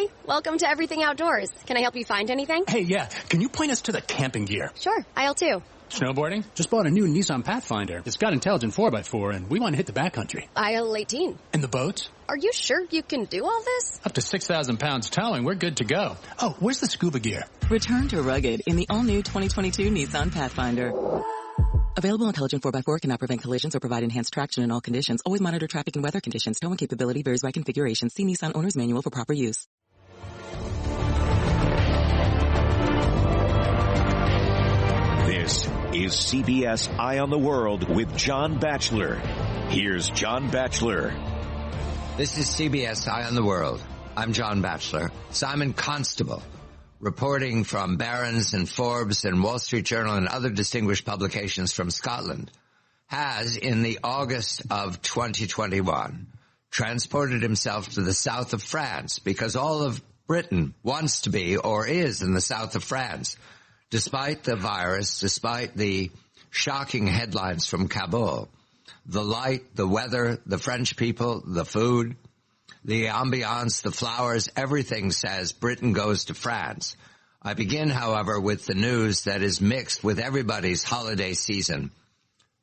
Hi, welcome to Everything Outdoors. Can I help you find anything? Hey, yeah, can you point us to the camping gear? Sure, aisle 2. Snowboarding? Just bought a new Nissan Pathfinder. It's got intelligent 4x4, and we want to hit the backcountry. Aisle 18. And the boats? Are you sure you can do all this? Up to 6,000 pounds towing, we're good to go. Oh, where's the scuba gear? Return to rugged in the all-new 2022 Nissan Pathfinder. Available intelligent 4x4 cannot prevent collisions or provide enhanced traction in all conditions. Always monitor traffic and weather conditions. Towing capability varies by configuration. See Nissan Owner's Manual for proper use. This is CBS Eye on the World with John Batchelor. Here's John Batchelor. This is CBS Eye on the World. I'm John Batchelor. Simon Constable, reporting from Barron's and Forbes and Wall Street Journal and other distinguished publications from Scotland, has, in the August of 2021, transported himself to the south of France because all of Britain wants to be or is in the south of France. Despite the virus, despite the shocking headlines from Kabul, the light, the weather, the French people, the food, the ambiance, the flowers, everything says Britain goes to France. I begin, however, with the news that is mixed with everybody's holiday season.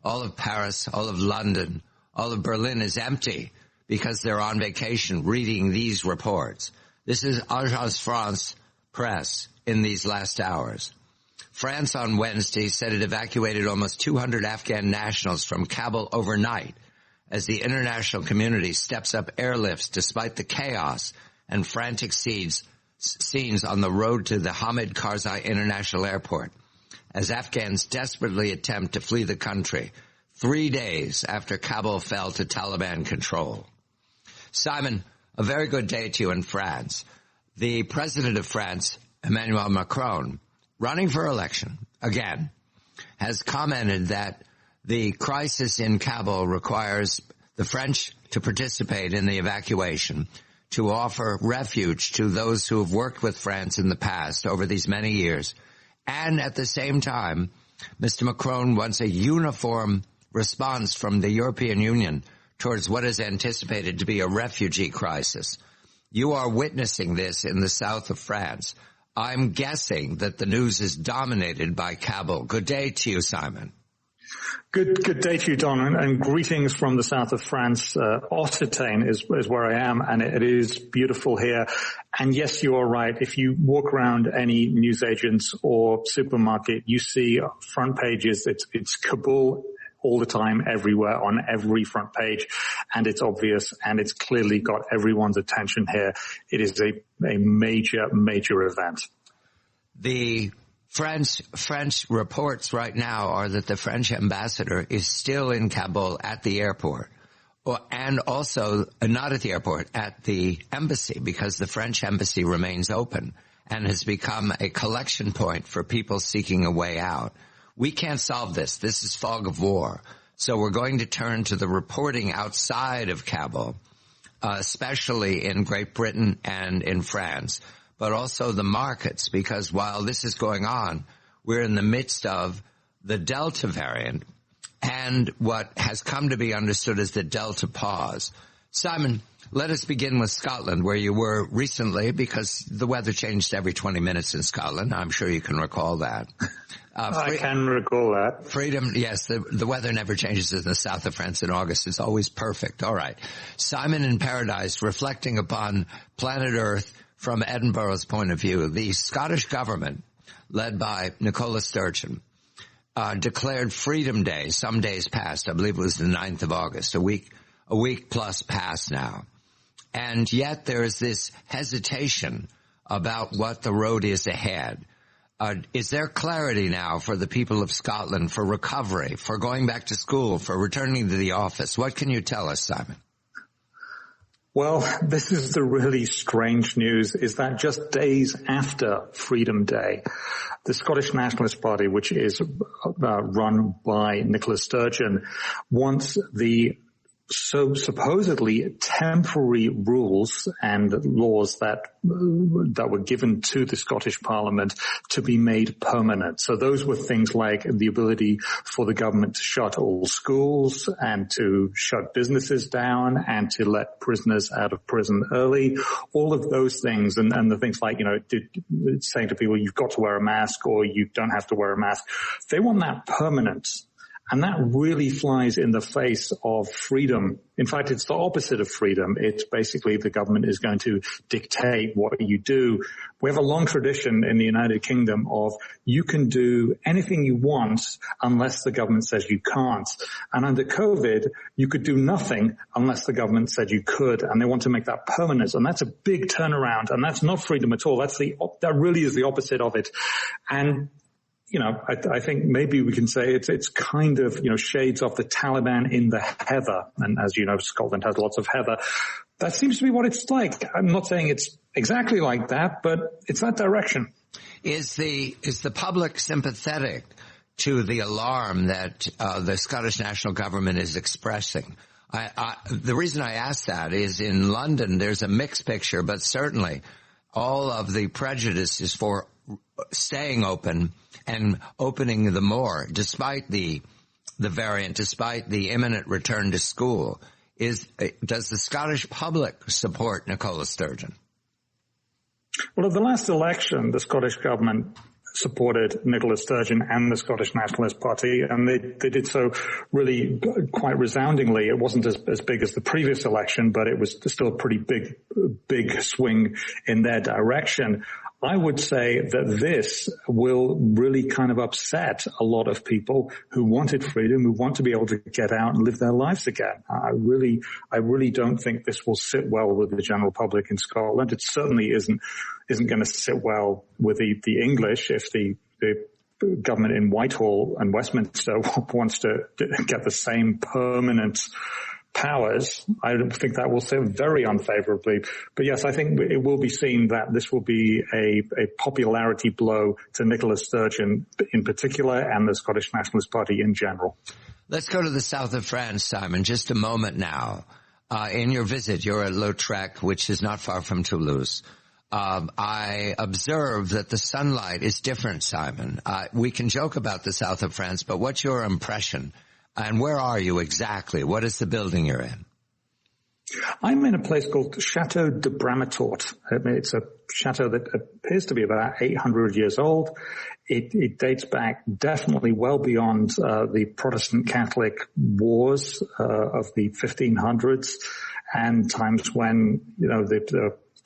All of Paris, all of London, all of Berlin is empty because they're on vacation reading these reports. This is Agence France Presse in these last hours. France on Wednesday said it evacuated almost 200 Afghan nationals from Kabul overnight as the international community steps up airlifts despite the chaos and frantic scenes on the road to the Hamid Karzai International Airport as Afghans desperately attempt to flee the country 3 days after Kabul fell to Taliban control. Simon, a very good day to you in France. The president of France, Emmanuel Macron, running for election again, has commented that the crisis in Kabul requires the French to participate in the evacuation, to offer refuge to those who have worked with France in the past over these many years. And at the same time, Mr. Macron wants a uniform response from the European Union towards what is anticipated to be a refugee crisis. You are witnessing this in the south of France. I'm guessing that the news is dominated by Kabul. Good day to you, Simon. Good day to you, Don, and greetings from the south of France. Occitane is where I am, and it is beautiful here. And yes, you are right. If you walk around any newsagents or supermarket, you see front pages. It's Kabul all the time, everywhere, on every front page, and it's obvious, and it's clearly got everyone's attention here. It is a major event. The French reports right now are that the French ambassador is still in Kabul at the airport, and also not at the airport, at the embassy, because the French embassy remains open and has become a collection point for people seeking a way out. We can't solve this. This is fog of war. So we're going to turn to the reporting outside of Kabul, especially in Great Britain and in France, but also the markets, because while this is going on, we're in the midst of the Delta variant and what has come to be understood as the Delta pause. Simon, let us begin with Scotland, where you were recently, because the weather changed every 20 minutes in Scotland. I'm sure you can recall that. I can recall that. Freedom, yes, the weather never changes in the south of France in August. It's always perfect. All right. Simon in Paradise, reflecting upon planet Earth from Edinburgh's point of view. The Scottish government, led by Nicola Sturgeon, declared Freedom Day some days past. I believe it was the 9th of August, a week plus past now. And yet there is this hesitation about what the road is ahead. Is there clarity now for the people of Scotland, for recovery, for going back to school, for returning to the office? What can you tell us, Simon? Well, this is the really strange news, is that just days after Freedom Day, the Scottish Nationalist Party, which is run by Nicola Sturgeon, wants the so supposedly temporary rules and laws that were given to the Scottish Parliament to be made permanent. So those were things like the ability for the government to shut all schools and to shut businesses down and to let prisoners out of prison early. All of those things and the things like, saying to people, you've got to wear a mask or you don't have to wear a mask. They want that permanent. And that really flies in the face of freedom. In fact, it's the opposite of freedom. It's basically the government is going to dictate what you do. We have a long tradition in the United Kingdom of you can do anything you want unless the government says you can't. And under COVID, you could do nothing unless the government said you could. And they want to make that permanent. And that's a big turnaround. And that's not freedom at all. That really is the opposite of it. And I think maybe we can say it's kind of, shades of the Taliban in the heather. And as you know, Scotland has lots of heather. That seems to be what it's like. I'm not saying it's exactly like that, but it's that direction. Is the public sympathetic to the alarm that the Scottish national government is expressing? The reason I ask that is in London, there's a mixed picture, but certainly all of the prejudice is for staying open and opening the more, despite the variant, despite the imminent return to school. Does the Scottish public support Nicola Sturgeon? Well, at the last election, the Scottish government supported Nicola Sturgeon and the Scottish Nationalist Party, and they did so really quite resoundingly. It wasn't as big as the previous election, but it was still a pretty big swing in their direction. I would say that this will really kind of upset a lot of people who wanted freedom, who want to be able to get out and live their lives again. I really don't think this will sit well with the general public in Scotland. It certainly isn't going to sit well with the English if the government in Whitehall and Westminster wants to get the same permanent powers. I think that will sit very unfavorably. But yes, I think it will be seen that this will be a popularity blow to Nicola Sturgeon in particular and the Scottish Nationalist Party in general. Let's go to the south of France, Simon, just a moment now. In your visit, you're at Lautrec, which is not far from Toulouse. I observe that the sunlight is different, Simon. We can joke about the south of France, but what's your impression? And where are you exactly? What is the building you're in? I'm in a place called Chateau de Bramatort. It's a chateau that appears to be about 800 years old. It dates back definitely well beyond the Protestant Catholic wars of the 1500s and times when,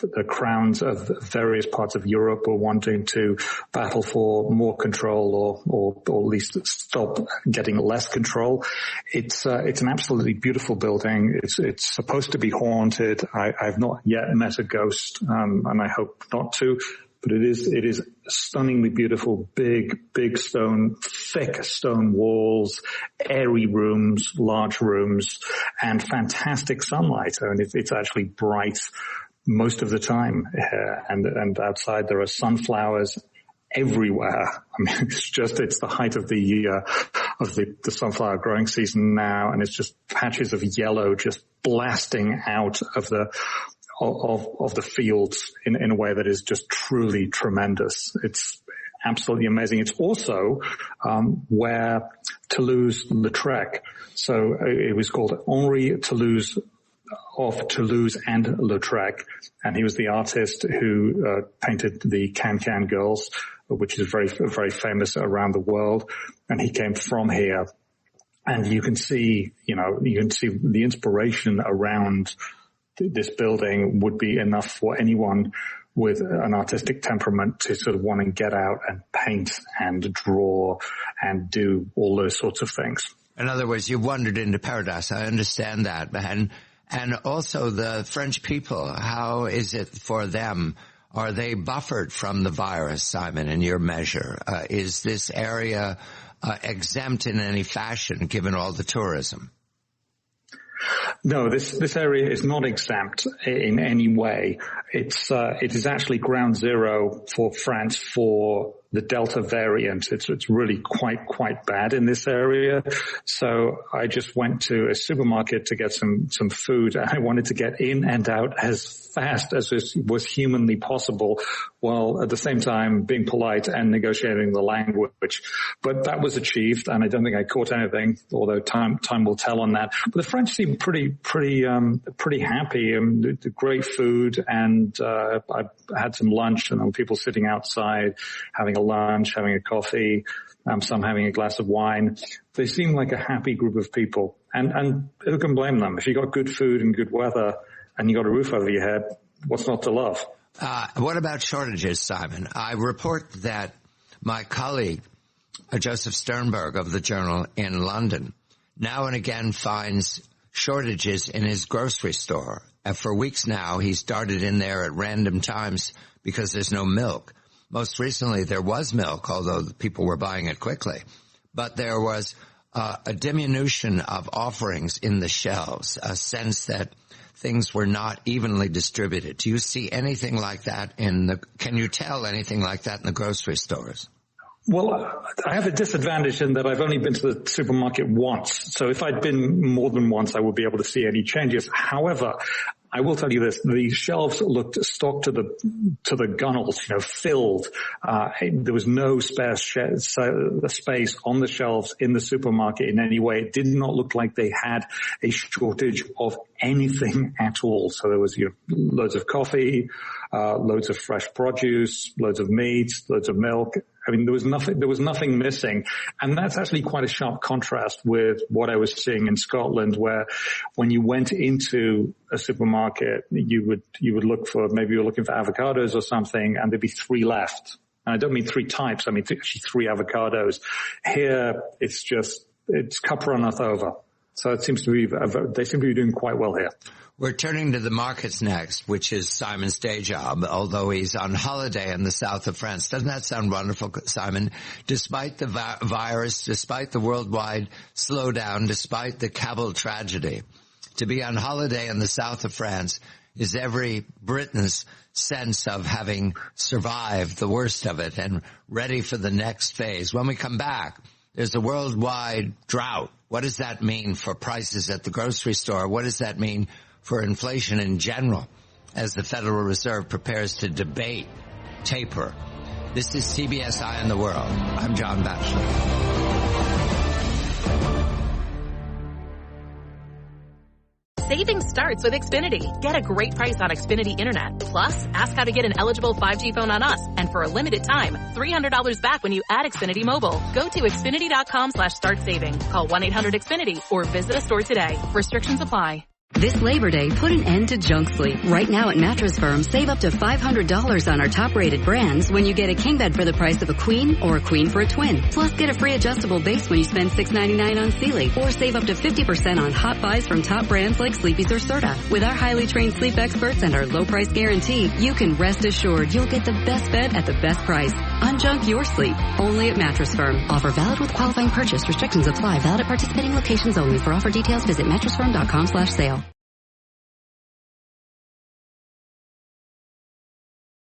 the crowns of various parts of Europe were wanting to battle for more control or at least stop getting less control. It's an absolutely beautiful building. It's supposed to be haunted. I've not yet met a ghost, and I hope not to. But it is stunningly beautiful, big stone, thick stone walls, airy rooms, large rooms, and fantastic sunlight. I mean, it's actually bright most of the time, and outside there are sunflowers everywhere. I mean, it's the height of the sunflower growing season now, and it's just patches of yellow just blasting out of the fields in a way that is just truly tremendous. It's absolutely amazing. It's also where Toulouse-Lautrec, so it was called Henri Toulouse of Toulouse and Lautrec, and he was the artist who painted the Can-Can Girls, which is very, very famous around the world, and he came from here. And you can see the inspiration around this building would be enough for anyone with an artistic temperament to sort of want to get out and paint and draw and do all those sorts of things. In other words, you've wandered into paradise. I understand that. And also the French people, how is it for them? Are they buffered from the virus, Simon, in your measure? Is this area exempt in any fashion, given all the tourism? No, this area is not exempt in any way. It is actually ground zero for France for the Delta variant. It's really quite bad in this area. So I just went to a supermarket to get some food. I wanted to get in and out as fast as was humanly possible, while at the same time being polite and negotiating the language. But that was achieved, and I don't think I caught anything, although time will tell on that. But the French seemed pretty happy. Great food, and I had some lunch, and there were people sitting outside having a lunch, having a coffee, some having a glass of wine. They seem like a happy group of people, and who can blame them? If you got good food and good weather and you got a roof over your head, what's not to love? What about shortages, Simon? I report that my colleague, Joseph Sternberg of the Journal in London, now and again finds shortages in his grocery store. For weeks now, he's darted in there at random times because there's no milk. Most recently, there was milk, although people were buying it quickly. But there was a diminution of offerings in the shelves, a sense that things were not evenly distributed. Do you see anything like that can you tell anything like that in the grocery stores? Well, I have a disadvantage in that I've only been to the supermarket once. So if I'd been more than once, I would be able to see any changes. However, I will tell you this, the shelves looked stocked to the gunnels, filled. There was no spare space on the shelves in the supermarket in any way. It did not look like they had a shortage of anything at all. So there was, loads of coffee, loads of fresh produce, loads of meat, loads of milk. I mean, there was nothing missing. And that's actually quite a sharp contrast with what I was seeing in Scotland, where when you went into a supermarket, you would look for, maybe you're looking for avocados or something, and there'd be 3 left. And I don't mean 3 types, I mean actually 3 avocados. Here, it's cup runneth over. So it seems to be, they seem to be doing quite well here. We're turning to the markets next, which is Simon's day job, although he's on holiday in the south of France. Doesn't that sound wonderful, Simon? Despite the virus, despite the worldwide slowdown, despite the Kabul tragedy, to be on holiday in the south of France is every Briton's sense of having survived the worst of it and ready for the next phase. When we come back, there's a worldwide drought. What does that mean for prices at the grocery store? What does that mean for inflation in general as the Federal Reserve prepares to debate taper? This is CBS Eye on the World. I'm John Batchelor. Saving starts with Xfinity. Get a great price on Xfinity Internet. Plus, ask how to get an eligible 5G phone on us. And for a limited time, $300 back when you add Xfinity Mobile. Go to Xfinity.com/start saving. Call 1-800-XFINITY or visit a store today. Restrictions apply. This Labor Day, put an end to junk sleep. Right now at Mattress Firm, save up to $500 on our top-rated brands when you get a king bed for the price of a queen or a queen for a twin. Plus, get a free adjustable base when you spend $6.99 on Sealy. Or save up to 50% on hot buys from top brands like Sleepy's or Serta. With our highly trained sleep experts and our low price guarantee, you can rest assured you'll get the best bed at the best price. Unjunk your sleep. Only at Mattress Firm. Offer valid with qualifying purchase. Restrictions apply. Valid at participating locations only. For offer details, visit mattressfirm.com/sale.